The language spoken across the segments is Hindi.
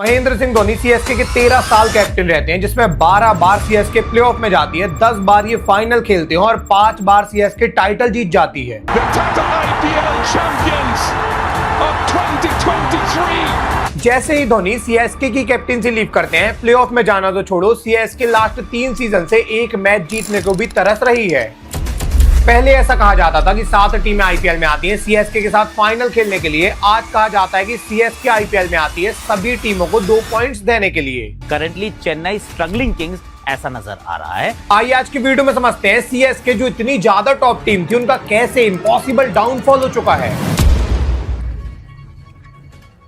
महेंद्र सिंह धोनी सीएसके के 13 साल कैप्टन रहते हैं, जिसमें 12 बार सीएसके प्लेऑफ में जाती है, 10 बार ये फाइनल खेलते हैं और 5 बार सीएसके टाइटल जीत जाती है। जैसे ही धोनी सीएसके की कैप्टनसी लीव करते हैं, प्लेऑफ में जाना तो छोड़ो, सीएसके लास्ट 3 सीजन से एक मैच जीतने को भी तरस रही है। पहले ऐसा कहा जाता था कि 7 टीमें आईपीएल में आती हैं सीएसके के साथ फाइनल खेलने के लिए। आज कहा जाता है कि सीएसके आईपीएल में आती है सभी टीमों को 2 पॉइंट्स देने के लिए। करंटली चेन्नई स्ट्रगलिंग किंग्स ऐसा नजर आ रहा है। आइए आज की वीडियो में समझते हैं सीएसके जो इतनी ज्यादा टॉप टीम थी, उनका कैसे इम्पॉसिबल डाउनफॉल हो चुका है।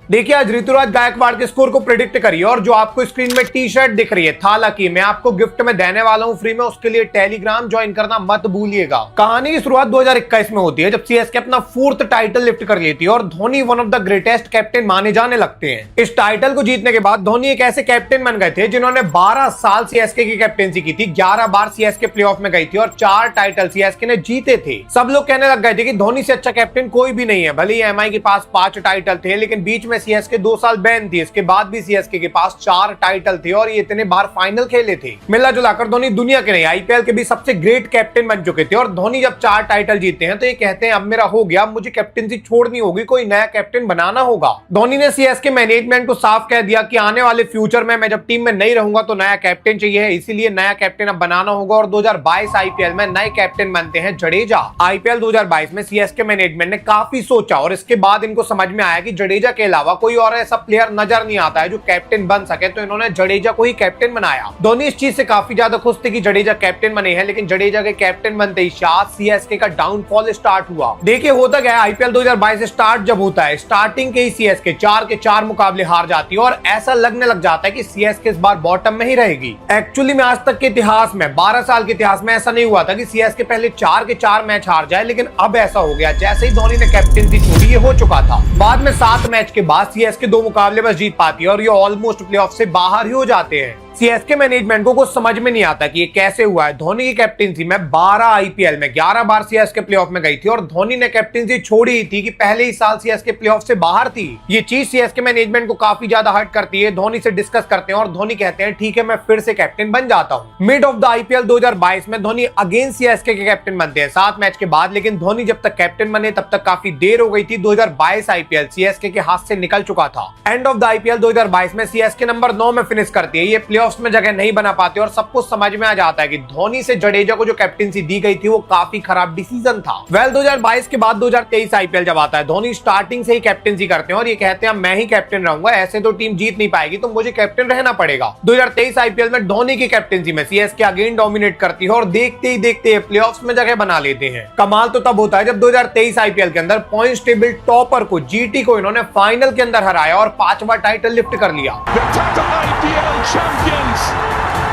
देखिए, आज ऋतुराज गायकवाड़ के स्कोर को प्रेडिक्ट करिए और जो आपको स्क्रीन में टी शर्ट दिख रही है थाला की, मैं आपको गिफ्ट में देने वाला हूं फ्री में। उसके लिए टेलीग्राम ज्वाइन करना मत भूलिएगा। कहानी की शुरुआत 2021 में होती है, जब सीएसके अपना 4th टाइटल लिफ्ट कर लेती है और Dhoni one of the greatest captain माने जाने लगते हैं। इस टाइटल को जीतने के बाद धोनी एक ऐसे कैप्टन बन गए थे जिन्होंने 12 साल सीएसके की कैप्टनसी की थी, 11 बार सीएसके प्लेऑफ में गई थी और 4 टाइटल सीएसके ने जीते थे। सब लोग कहने लग गए थे कि धोनी से अच्छा कैप्टन कोई भी नहीं है। भले ही एमआई के पास 5 टाइटल थे, लेकिन बीच में सीएसके 2 साल बैन थी। इसके बाद भी सीएसके के पास 4 टाइटल थे और ये इतने बार फाइनल खेले थे। मिला जुलाकर धोनी दुनिया के नहीं, आईपीएल के भी सबसे ग्रेट कैप्टन बन चुके थे। और धोनी जब 4 टाइटल जीते हैं तो ये कहते हैं अब मेरा हो गया, मुझे कैप्टनसी छोड़नी होगी, कोई नया कैप्टन बनाना होगा। धोनी ने सीएसके मैनेजमेंट को साफ कह दिया कि आने वाले फ्यूचर में मैं जब टीम में नहीं रहूंगा तो नया कैप्टन चाहिए, इसीलिए नया कैप्टन अब बनाना होगा। और 2022 आईपीएल में नए कैप्टन बनते हैं जडेजा। आईपीएल 2022 में सीएसके मैनेजमेंट ने काफी सोचा और इसके बाद इनको समझ में आया कि जडेजा के अलावा कोई और ऐसा प्लेयर नजर नहीं आता है जो कैप्टन बन सके, तो इन्होंने जडेजा को ही कैप्टन बनाया। धोनी इस चीज से काफी ज्यादा खुश थे कि जडेजा कैप्टन बने हैं, लेकिन जडेजा के कैप्टन बनते ही शायद सीएसके का डाउनफॉल स्टार्ट हुआ। देखिए, होता क्या है, आईपीएल 2022 स्टार्ट जब होता है, स्टार्टिंग के ही सीएसके 4 के 4 मुकाबले हार जाती है और ऐसा लगने लग जाता है कि सीएसके इस बार बॉटम में ही रहेगी। एक्चुअली में आज तक के इतिहास में, 12 साल के इतिहास में ऐसा नहीं हुआ था कि सीएसके पहले 4 के 4 मैच हार जाए, लेकिन अब ऐसा हो गया। जैसे ही धोनी ने कैप्टनसी छोड़ी, ये हो चुका था। बाद में 7 मैच के बाद सीएसके 2 मुकाबले बस जीत पाती है और ये ऑलमोस्ट प्लेऑफ से बाहर ही हो जाते हैं। सीएसके मैनेजमेंट को कुछ समझ में नहीं आता कि ये कैसे हुआ है। धोनी की कैप्टनसी में 12 आईपीएल में 11 बार सीएसके प्लेऑफ में गई थी और धोनी ने कैप्टनसी छोड़ी ही थी कि पहले ही साल सीएसके प्लेऑफ से बाहर थी। ये चीज सीएसके मैनेजमेंट को काफी ज्यादा हर्ट करती है। धोनी से डिस्कस करते हैं और धोनी कहते हैं ठीक है, मैं फिर से कैप्टन बन जाता हूं। मिड ऑफ द आईपीएल 2022 में धोनी अगेन सीएसके के कैप्टन बनते हैं 7 मैच के बाद, लेकिन धोनी जब तक कैप्टन बने तब तक काफी देर हो गई थी। 2022 आईपीएल सीएसके के हाथ से निकल चुका था। एंड ऑफ द आईपीएल 2022 में सीएसके नंबर 9 में फिनिश करती है। ये प्लेऑफ्स में जगह नहीं बना पाते और सबको समझ में आ जाता है कि धोनी से जडेजा को जो कैप्टनसी दी गई थी वो काफी खराब डिसीजन था। 2022 के बाद 2023 आईपीएल जब आता है, धोनी स्टार्टिंग से ही कैप्टनसी करते हैं और ये कहते हैं मैं ही कैप्टन रहूंगा, ऐसे तो टीम जीत नहीं पाएगी, तो मुझे कैप्टन रहना पड़ेगा। 2023 आईपीएल में धोनी की कैप्टनसी में सीएसके अगेन डोमिनेट करती है और देखते ही देखते प्लेऑफ्स में जगह बना लेते हैं। कमाल तो तब होता है जब 2023 आईपीएल के अंदर पॉइंट्स टेबल टॉपर को, जीटी को, इन्होंने फाइनल के अंदर हराया और 5वां टाइटल लिफ्ट कर लिया।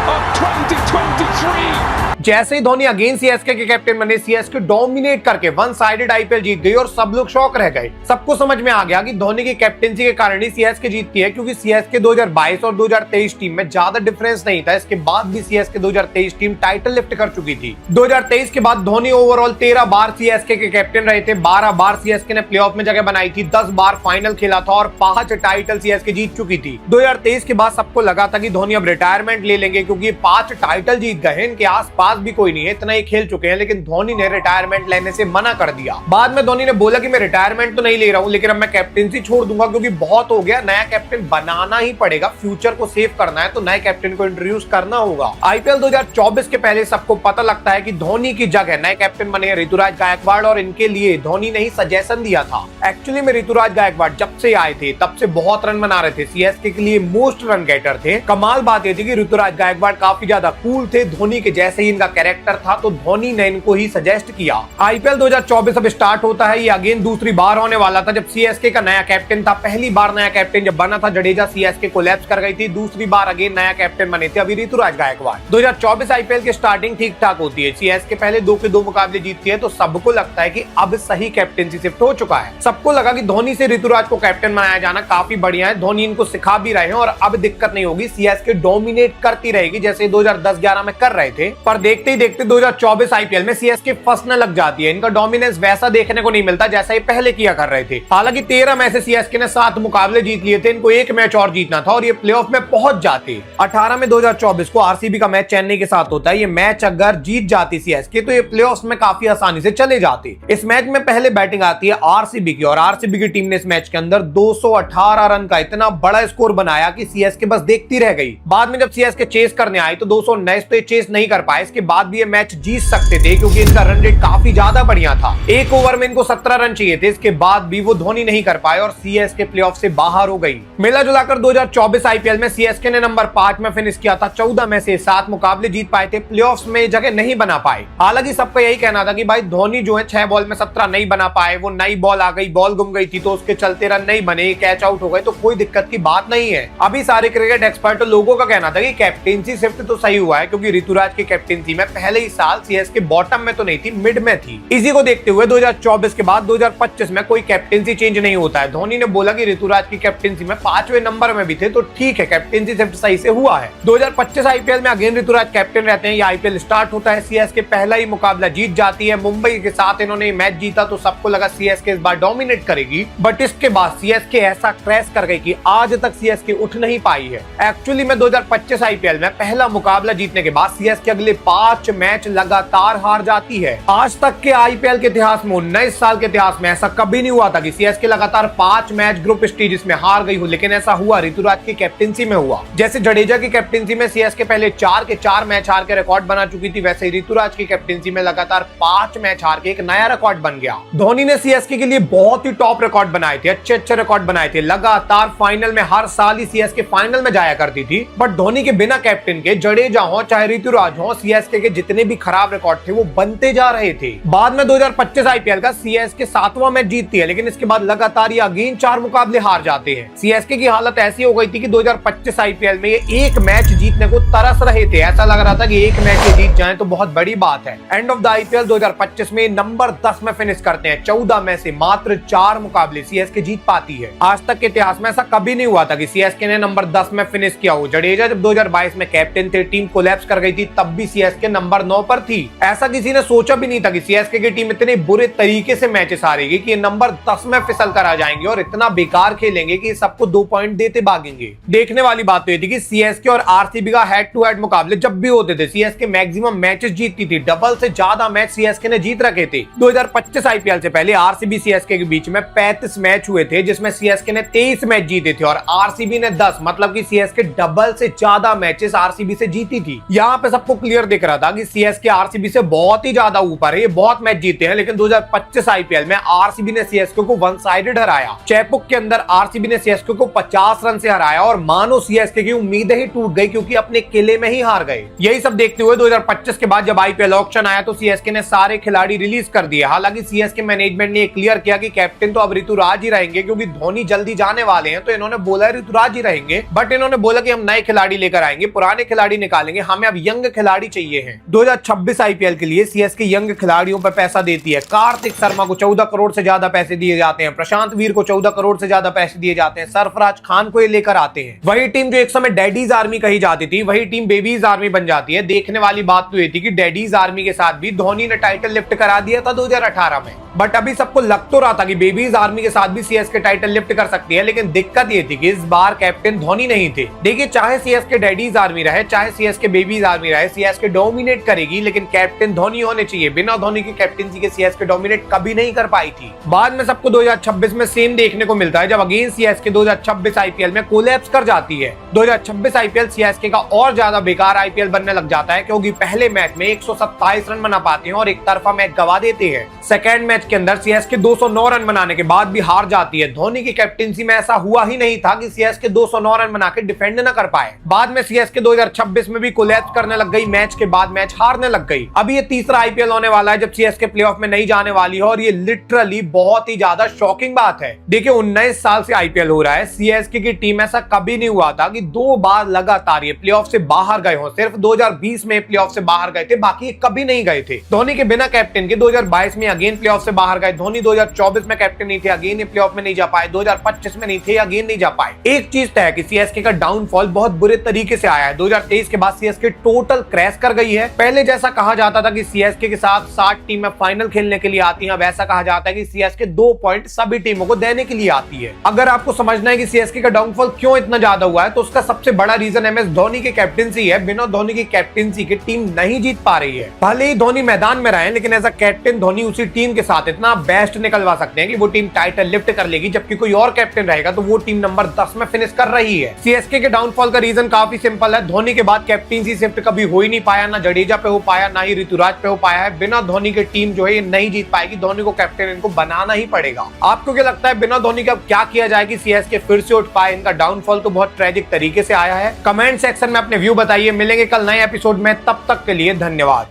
Of 2023 जैसे ही धोनी अगेन सीएसके के कैप्टन बने, सीएसके डोमिनेट करके 1 साइडेड आईपीएल जीत गई और सब लोग शॉक रह गए। सबको समझ में आ गया कि धोनी की कैप्टनसी के कारण ही सीएसके जीतती है, क्योंकि सीएसके 2022 और 2023 टीम में ज्यादा डिफरेंस नहीं था। इसके बाद भी सीएसके 2023 टीम टाइटल लिफ्ट कर चुकी थी। 2023 के बाद धोनी ओवरऑल 13 बार सीएसके के कैप्टन रहे थे, 12 बार सीएसके ने प्लेऑफ में जगह बनाई थी, 10 बार फाइनल खेला था और 5 टाइटल सीएसके जीत चुकी थी। 2023 के बाद सबको लगा था कि धोनी अब रिटायरमेंट ले लेंगे, क्योंकि 5 टाइटल जीत गए, इनके आसपास भी कोई नहीं है, इतना ही खेल चुके हैं। लेकिन धोनी ने रिटायरमेंट लेने से मना कर दिया। बाद में धोनी ने बोला कि मैं रिटायरमेंट तो नहीं ले रहा हूं, लेकिन अब मैं कैप्टनसी छोड़ दूंगा, क्योंकि बहुत हो गया, नया कैप्टन बनाना ही पड़ेगा। फ्यूचर को सेव करना है तो नए कैप्टन को इंट्रोड्यूस करना होगा। आईपीएल 2024 के पहले सबको पता लगता है कि धोनी की जगह नए कैप्टन बने ऋतुराज गायकवाड़ और इनके लिए धोनी ने ही सजेशन दिया था। एक्चुअली में ऋतुराज गायकवाड़ जब से आए थे तब से बहुत रन बना रहे थे, सीएसके के लिए मोस्ट रन गेटर थे। कमाल बात यह थी कि ऋतुराज गायकवाड़ काफी ज्यादा कूल थे, धोनी के जैसे ही इनका कैरेक्टर था, तो धोनी ने इनको ही सजेस्ट किया। आईपीएल 2024 अब स्टार्ट होता है। ये अगेन दूसरी बार होने वाला था जब सीएसके का नया कैप्टन था। पहली बार नया कैप्टन जब बना था जडेजा, सीएसके कोलैप्स कर गई थी। दूसरी बार अगेन नया कैप्टन बने थे अभी ऋतुराज गायकवाड़। 2024 आईपीएल की स्टार्टिंग ठीक ठाक होती है। सीएसके पहले 2 के 2 मुकाबले जीतती है, तो सबको लगता है कि अब सही कैप्टनसी शिफ्ट हो चुका है। सबको लगा कि धोनी से ऋतुराज को कैप्टन बनाया जाना काफी बढ़िया है, धोनी इनको सिखा भी रहे हैं और अब दिक्कत नहीं होगी, सीएसके डोमिनेट करती रहेगी। करेगी जैसे 2010-11 में कर रहे थे, पर देखते ही देखते 2024 आईपीएल में सीएसके फंसने लग जाती है। इनका डोमिनेंस वैसा देखने को नहीं मिलता जैसा ये पहले किया कर रहे थे। हालांकि 13 में से सीएसके ने 7 मुकाबले जीत लिए थे, इनको एक मैच और जीतना था और ये प्लेऑफ में पहुंच जाते। 18 में 2024 को आरसीबी का मैच चेन्नई के साथ होता है। ये मैच अगर जीत जाती सीएसके तो ये प्लेऑफ्स में काफी आसानी से चले जाते। इस मैच में पहले बैटिंग आती है आरसीबी की और आरसीबी की टीम ने इस मैच के अंदर 218 रन का इतना बड़ा स्कोर बनाया कि सीएसके बस देखती रह गई। बाद में जब सीएसके चेस करने आई तो 219 तो ये चेस नहीं कर पाए। इसके बाद भी ये मैच जीत सकते थे क्योंकि इनका रन रेट काफी ज्यादा बढ़िया था। एक ओवर में इनको 17 रन चाहिए थे, इसके बाद भी वो धोनी नहीं कर पाए और सीएसके प्लेऑफ से बाहर हो गई। मिला जुलाकर 2024 आईपीएल में सीएसके ने नंबर 5 में फिनिश किया था। 14 में से 7 मुकाबले जीत पाए थे, प्लेऑफ्स में जगह नहीं बना पाए। हालांकि सबका यही कहना था कि भाई धोनी जो है 6 बॉल में 17 नहीं बना पाए, वो नई बॉल आ गई, बॉल गुम गई थी तो उसके चलते रन नहीं बने, कैच आउट हो गए, तो कोई दिक्कत की बात नहीं है। अभी सारे क्रिकेट एक्सपर्ट लोगों का कहना था कि कैप्टेंसी शिफ्ट तो सही हुआ है क्योंकि ऋतुराज की कैप्टेंसी में पहले ही साल सीएसके बॉटम में तो नहीं थी, मिड में थी। इसी को देखते हुए 2024 के बाद 2025 में कोई कैप्टेंसी चेंज नहीं होता है। धोनी ने बोला कि ऋतुराज की कैप्टेंसी में 5वें नंबर में भी थे तो ठीक है, कैप्टेंसी शिफ्ट सही से हुआ है। 2025 आईपीएल में अगेन ऋतुराज कैप्टन रहते हैं। ये आईपीएल स्टार्ट होता है, सीएसके पहला ही मुकाबला जीत जाती है। मुंबई के साथ इन्होंने मैच जीता तो सबको लगा सीएसके इस बार डोमिनेट करेगी, बट इसके बाद सीएसके ऐसा क्रैश कर गई कि आज तक सीएसके उठ नहीं पाई है। एक्चुअली में 2025 आईपीएल में पहला मुकाबला जीतने के बाद सीएसके अगले 5 मैच लगातार हार जाती है। आज तक के आईपीएल के इतिहास में 19 साल के इतिहास में ऐसा कभी नहीं हुआ था कि सीएसके लगातार 5 मैच ग्रुप स्टेजेस में हार गई हो, लेकिन ऐसा हुआ ऋतुराज की कैप्टेंसी में हुआ। जैसे जडेजा की कैप्टेंसी में सीएसके पहले 4 के 4 मैच हार के रिकॉर्ड बना चुकी थी, वैसे ऋतुराज की कैप्टेंसी में लगातार 5 मैच हार के एक नया रिकॉर्ड बन गया। धोनी ने सीएसके के लिए बहुत ही टॉप रिकॉर्ड बनाए थे, अच्छे रिकॉर्ड बनाए थे। लगातार फाइनल में हर साल ही सीएसके फाइनल में जाया करती थी, बट धोनी के बिना कैप्टन के जडेजा हो चाहे ऋतुराज हो, सीएसके के जितने भी खराब रिकॉर्ड थे वो बनते जा रहे थे। बाद में 2025 आईपीएल का सीएसके 7वां मैच जीतती है, लेकिन इसके बाद लगातार ये अगेन 4 मुकाबले हार जाते हैं। सीएसके की हालत ऐसी हो गई थी कि 2025 आईपीएल में ये एक मैच जीतने को तरस रहे थे। ऐसा लग रहा था कि एक मैच ये जीत जाए तो बहुत बड़ी बात है। एंड ऑफ द आईपीएल 2025 में नंबर 10 में फिनिश करते हैं। 14 में से मात्र 4 मुकाबले सीएसके जीत पाती है। आज तक के इतिहास में ऐसा कभी नहीं हुआ था कि सीएसके ने नंबर 10 में फिनिश किया हो। जडेजा जब 2022 में कैप्टन थे, टीम कोलैप्स कर गई थी, तब भी सीएसके नंबर 9 पर थी। ऐसा किसी ने सोचा भी नहीं था कि सीएसके की टीम इतने बुरे तरीके से मैचेस हारेगी कि नंबर 10 में फिसल कर आ जाएंगे और इतना बेकार खेलेंगे कि सबको 2 पॉइंट देते भागेंगे। देखने वाली बात तो ये थी कि सीएसके और आरसीबी का हेड टू हेड मुकाबले जब भी होते थे सीएसके मैक्सिमम मैचेस जीतती थी। डबल से ज्यादा मैच सीएसके ने जीत रखे थे। 2025 आईपीएल से पहले आरसीबी सीएसके के बीच में 35 मैच हुए थे, जिसमें सीएसके ने 23 मैच जीते थे और आरसीबी ने 10, मतलब कि सीएसके डबल से ज्यादा मैचेस आरसीबी से जीती थी। यहाँ पे सबको क्लियर दिख रहा था कि सीएसके आरसीबी से बहुत ही ज्यादा ऊपर है, ये बहुत मैच जीते हैं। लेकिन 2025 आईपीएल में आरसीबी ने सीएसके को वन साइडेड हराया। चेपुक के अंदर आरसीबी ने सीएसके को 50 रन से हराया और मानो सीएसके की उम्मीदें ही टूट गई क्योंकि अपने किले में ही हार गए। यही सब देखते हुए 2025 के बाद जब आईपीएल ऑक्शन आया तो सीएसके ने सारे खिलाड़ी रिलीज कर दिए। हालांकि सीएसके मैनेजमेंट ने क्लियर किया कि कैप्टन तो अब ऋतुराज ही रहेंगे क्योंकि धोनी जल्दी जाने वाले हैं, तो इन्होंने बोला ऋतुराज ही रहेंगे। बट इन्होंने बोला कि हम नए खिलाड़ी लेकर आएंगे, पुराने खिलाड़ी निकालेंगे, हमें अब यंग खिलाड़ी चाहिए हैं। 2026 आईपीएल के लिए सीएसके यंग खिलाड़ियों पर पैसा देती है। कार्तिक शर्मा को 14 करोड़ से ज्यादा पैसे दिए जाते हैं, प्रशांत वीर को 14 करोड़ से ज्यादा पैसे दिए जाते हैं, सरफराज खान को ये लेकर आते हैं। वही टीम जो एक समय डैडीज आर्मी कही जाती थी, वही टीम बेबीज आर्मी बन जाती है। देखने वाली बात तो ये थी कि डैडीज आर्मी के साथ भी धोनी ने टाइटल लिफ्ट करा दिया था 2018 में, बट अभी सबको लग तो रहा था कि बेबीज आर्मी के साथ भी सीएसके टाइटल लिफ्ट कर सकती है। लेकिन दिक्कत ये थी कि इस बार कैप्टन धोनी नहीं थे। देखिए, चाहे सीएसके डैडीज आर्मी रहे चाहे सीएसके बेबीज आर्मी रहे, सीएसके डोमिनेट करेगी, लेकिन कैप्टन धोनी होने चाहिए। बिना धोनी की कैप्टनसी के सीएसके डोमिनेट कभी नहीं कर पाई थी। बाद में सबको 2026 में सेम देखने को मिलता है जब अगेन सीएसके 2026 आईपीएल में कोलैप्स कर जाती है। 2026 आईपीएल सीएसके का और ज्यादा बेकार आईपीएल बनने लग जाता है क्योंकि पहले मैच में 127 रन बना पाते हैं और एक तरफा मैच गवा देते हैं। सेकेंड मैच के अंदर सीएसके 209 रन बनाने के बाद भी हार जाती है। धोनी की कैप्टनसी में ऐसा हुआ ही नहीं था कि सीएसके 209 रन बना के डिफेंड न कर पाए। बाद में सीएसके 2026 में भी कोलैप्स करने लग गई, मैच के बाद मैच हारने लग गई। अभी ये तीसरा आईपीएल होने वाला है जब सीएसके प्लेऑफ में नहीं जाने वाली है और ये लिटरली बहुत ही ज्यादा शॉकिंग बात है। देखिए, 19 साल से आईपीएल हो रहा है, सीएसके की टीम ऐसा कभी नहीं हुआ था कि 2 बार लगातार ये प्लेऑफ से बाहर गए हो। सिर्फ 2020 में प्लेऑफ से बाहर गए थे, बाकी कभी नहीं गए थे। धोनी के बिना कैप्टन के 2022 में अगेन प्लेऑफ से बाहर गए। धोनी 2024 में कैप्टन नहीं थे, अगेन प्लेऑफ में नहीं जा पाए। 2025 में नहीं थे, अगेन नहीं जा पाए। एक चीज तय है कि सीएसके का डाउनफॉल बहुत बुरे तरीके से आया है। 2023 के बाद सीएसके टोटल क्रैश कर गई है। पहले जैसा कहा जाता था कि सीएसके के साथ 60 टीमें फाइनल खेलने के लिए आती हैं, अब ऐसा कहा जाता है कि सीएसके 2 पॉइंट सभी टीमों को देने के लिए आती है। अगर आपको समझना है कि सीएसके का डाउनफॉल क्यों इतना ज्यादा हुआ है, तो उसका सबसे बड़ा रीजन एमएस धोनी की कैप्टेंसी है। बिना धोनी की कैप्टेंसी की टीम नहीं जीत पा रही है। भले ही धोनी मैदान में रहे, लेकिन एज अ कैप्टन धोनी उसी टीम के साथ इतना बेस्ट निकलवा सकते हैं कि वो टीम टाइटल लिफ्ट कर लेगी, जबकि कोई और कैप्टन रहेगा तो वो टीम नंबर 10 में फिनिश कर रही है। सीएसके के डाउनफॉल का रीजन काफी सिंपल है। धोनी के बाद कैप्टेंसी शिफ्ट कभी हो ही नहीं पाया, ना जडेजा पे हो पाया, ना ही ऋतुराज पे हो पाया है। बिना धोनी की टीम जो है ये नहीं जीत पाएगी। धोनी को कैप्टन इनको बनाना ही पड़ेगा। आपको क्या लगता है बिना धोनी के अब क्या किया जाए कि सीएसके फिर से उठ पाए? इनका डाउनफॉल तो बहुत ट्रेजिक तरीके से आया है। कमेंट सेक्शन में अपने व्यू बताइए। मिलेंगे कल नए एपिसोड में, तब तक के लिए धन्यवाद।